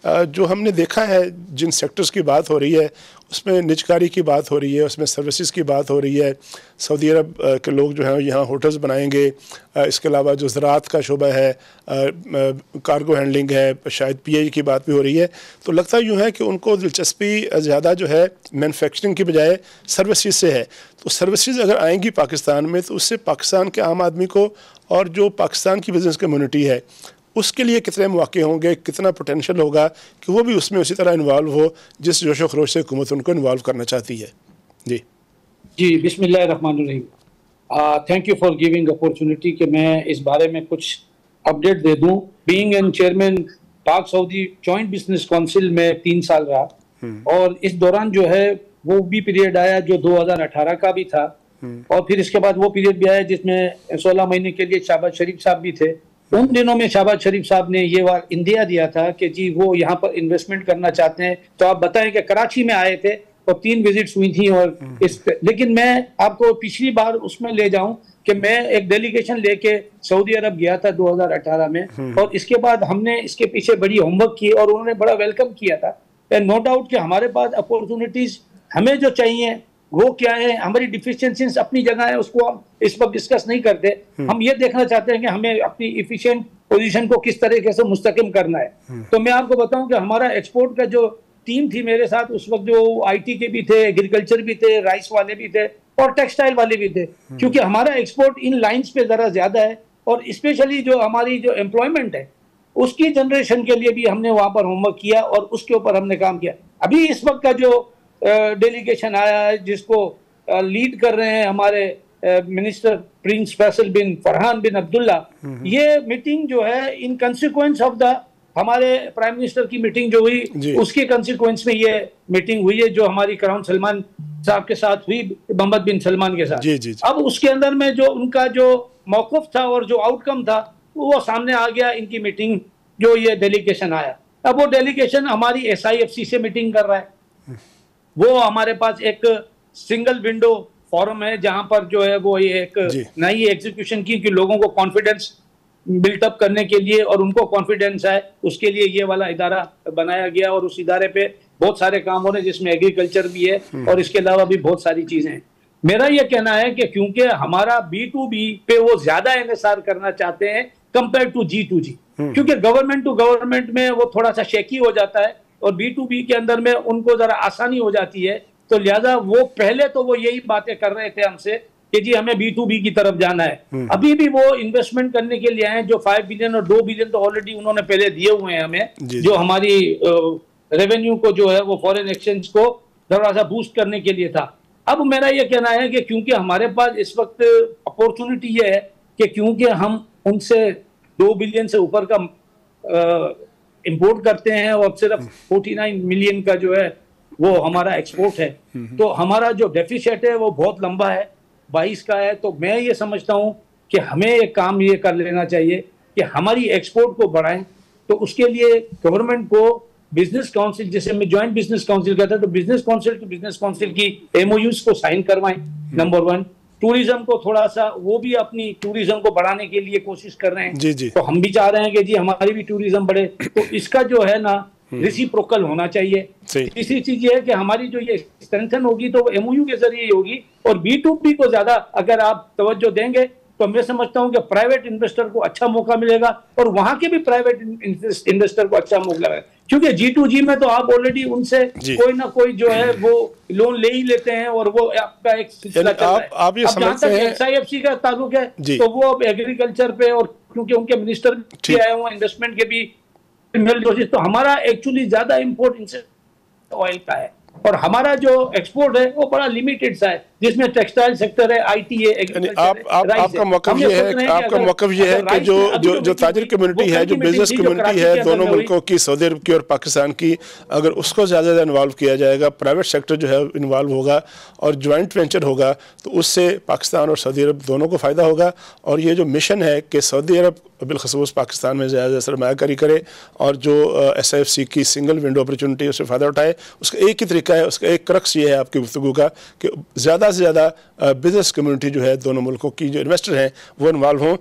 जो हमने देखा है जिन सेक्टर्स की बात हो रही है उसमें निजकारी की बात हो रही है, उसमें सर्विसेज की बात हो रही है। सऊदी अरब के लोग जो हैं यहाँ होटल्स बनाएंगे। इसके अलावा जो ज़राअत का शोबा है, कार्गो हैंडलिंग है, शायद पीआई की बात भी हो रही है। तो लगता यूँ है कि उनको दिलचस्पी ज़्यादा जो है मैन्युफैक्चरिंग की बजाय सर्विसेज से है। तो सर्विसेज अगर आएंगी पाकिस्तान में तो उससे पाकिस्तान के आम आदमी को और जो पाकिस्तान की बिज़नेस कम्युनिटी है उसके लिए कितने मौके होंगे, कितना पोटेंशियल होगा कि वो भी उसमें उसी तरह इन्वॉल्व हो जिस जोश व खरोश से हुकूमत उनको इन्वॉल्व करना चाहती है। जी बिस्मिल्लाहिर्रहमानिर्रहीम। Thank you for giving opportunity कि मैं इस बारे में कुछ अपडेट दे दूं। बीइंग एन चेयरमैन पाक सऊदी जॉइंट बिजनेस काउंसिल में 3 साल रहा और इस दौरान जो है वो भी पीरियड आया जो 2018 का भी था और फिर इसके बाद वो पीरियड भी आया जिसमें 16 महीने के लिए शहबाज शरीफ साहब भी थे। उन दिनों में शहबाज शरीफ साहब ने ये इंदिया दिया था कि जी वो यहाँ पर इन्वेस्टमेंट करना चाहते हैं। तो आप बताएं कि कराची में आए थे और 3 विजिट्स हुई थी और लेकिन मैं आपको पिछली बार उसमें ले जाऊं कि मैं एक डेलीगेशन लेके सऊदी अरब गया था 2018 में और इसके बाद हमने इसके पीछे बड़ी होमवर्क की और उन्होंने बड़ा वेलकम किया था। नो डाउट कि हमारे पास अपॉर्चुनिटीज हमें जो चाहिए वो क्या है, हमारी डिफिशियंसीज अपनी जगह है, उसको हम इस वक्त डिस्कस नहीं करते। हम ये देखना चाहते हैं कि हमें अपनी इफिशिएंट पोजीशन को किस तरीके से मुस्तकिम करना है। तो मैं आपको बताऊं कि हमारा एक्सपोर्ट का जो टीम थी मेरे साथ उस वक्त, जो आईटी के भी थे, एग्रीकल्चर भी थे, राइस वाले भी थे और टेक्सटाइल वाले भी थे, क्योंकि हमारा एक्सपोर्ट इन लाइंस पे जरा ज्यादा है और स्पेशली जो हमारी जो एम्प्लॉयमेंट है उसकी जनरेशन के लिए भी हमने वहां पर होमवर्क किया और उसके ऊपर हमने काम किया। अभी इस वक्त का जो डेलीगेशन आया है जिसको लीड कर रहे हैं हमारे मिनिस्टर प्रिंस फैसल बिन फरहान बिन अब्दुल्ला, ये मीटिंग जो है इन कंसिक्वेंस ऑफ द हमारे प्राइम मिनिस्टर की मीटिंग जो हुई उसके कंसिक्वेंस में ये मीटिंग हुई है जो हमारी क्राउन सलमान साहब के साथ हुई, मोहम्मद बिन सलमान के साथ। जी। अब उसके अंदर में जो उनका जो मौक़िफ़ था और जो आउटकम था वो सामने आ गया। इनकी मीटिंग जो ये डेलीगेशन आया, अब वो डेलीगेशन हमारी SIFC से मीटिंग कर रहा है। वो हमारे पास एक सिंगल विंडो फोरम है जहां पर जो है वो ये एक नई एग्जीक्यूशन की कि लोगों को कॉन्फिडेंस बिल्टअप करने के लिए और उनको कॉन्फिडेंस है उसके लिए ये वाला इदारा बनाया गया और उस इदारे पे बहुत सारे काम हो रहे हैं जिसमें एग्रीकल्चर भी है और इसके अलावा भी बहुत सारी चीजें हैं। मेरा ये कहना है कि क्योंकि हमारा B2B पे वो ज्यादा NSR करना चाहते हैं कंपेयर टू G2G, क्योंकि गवर्नमेंट टू गवर्नमेंट में वो थोड़ा सा शेकी हो जाता है और B2B के अंदर में उनको जरा आसानी हो जाती है। तो लिहाजा वो पहले तो वो यही बातें कर रहे थे हमसे कि जी हमें B2B की तरफ जाना है। अभी भी वो इन्वेस्टमेंट करने के लिए आए हैं जो 5 बिलियन और 2 बिलियन तो ऑलरेडी उन्होंने पहले दिए हुए हैं हमें, जो हमारी रेवेन्यू को जो है वो फॉरेन एक्सचेंज को थोड़ा सा बूस्ट करने के लिए था। अब मेरा ये कहना है कि क्योंकि हमारे पास इस वक्त अपॉर्चुनिटी ये है कि क्योंकि हम उनसे 2 बिलियन से ऊपर का इंपोर्ट करते हैं और सिर्फ 49 मिलियन का जो है वो हमारा एक्सपोर्ट है, तो हमारा जो डेफिसिट है वो बहुत लंबा है, 22 का है। तो मैं ये समझता हूँ कि हमें एक काम ये कर लेना चाहिए कि हमारी एक्सपोर्ट को बढ़ाएं। तो उसके लिए गवर्नमेंट को बिजनेस काउंसिल, जिसे मैं ज्वाइंट बिजनेस काउंसिल कहता हूँ, तो business council to business council की MOUs को साइन करवाएं। नंबर 1, टूरिज्म को थोड़ा सा वो भी अपनी टूरिज्म को बढ़ाने के लिए कोशिश कर रहे हैं। जी। तो हम भी चाह रहे हैं कि जी हमारी भी टूरिज्म बढ़े, तो इसका जो है ना रेसिप्रोकल होना चाहिए। तीसरी चीज ये है कि हमारी जो ये स्ट्रेंथन होगी तो वो MOU के जरिए होगी और B2B को ज्यादा अगर आप तवज्जो देंगे तो मैं समझता हूं कि प्राइवेट इन्वेस्टर को अच्छा मौका मिलेगा और वहां के भी प्राइवेट इन्वेस्टर को अच्छा मौका मिलेगा, क्योंकि G2G में तो आप ऑलरेडी उनसे कोई ना कोई जो है वो लोन ले ही लेते हैं और वो आपका एक सिलसिला चल रहा है। आप जहां तक SIFC का ताल्लुक है तो वो अब एग्रीकल्चर पे और क्योंकि उनके मिनिस्टर भी आए हुए इन्वेस्टमेंट के भी, तो हमारा एक्चुअली ज्यादा इम्पोर्ट इनसे ऑयल का है और हमारा जो एक्सपोर्ट है वो बड़ा लिमिटेड सा है जिसमें टेक्सटाइल सेक्टर है, IT है, आपका मौक़िफ़ ये है कि जो ताजिर कम्युनिटी है, जो बिजनेस कम्युनिटी है दोनों मुल्कों की, सऊदी अरब की और पाकिस्तान की, अगर उसको ज़्यादा इन्वॉल्व किया जाएगा, प्राइवेट सेक्टर जो है इन्वॉल्व होगा और जॉइंट वेंचर होगा तो उससे पाकिस्तान और सऊदी अरब दोनों को फ़ायदा होगा। और ये जो मिशन है कि सऊदी अरब बिलखसूस पाकिस्तान में ज़्यादा सरमायाकारी करे और जो SIFC की सिंगल विंडो अपॉर्चुनिटी उससे फ़ायदा उठाए, उसका एक ही तरीका है, उसका एक क्रक्स ये है आपकी गुफ्तगू का कि ज़्यादा से ज़्यादा बिजनेस कम्युनिटी जो है दोनों मुल्कों की जो इन्वेस्टर हैं वो इन्वॉल्व हों,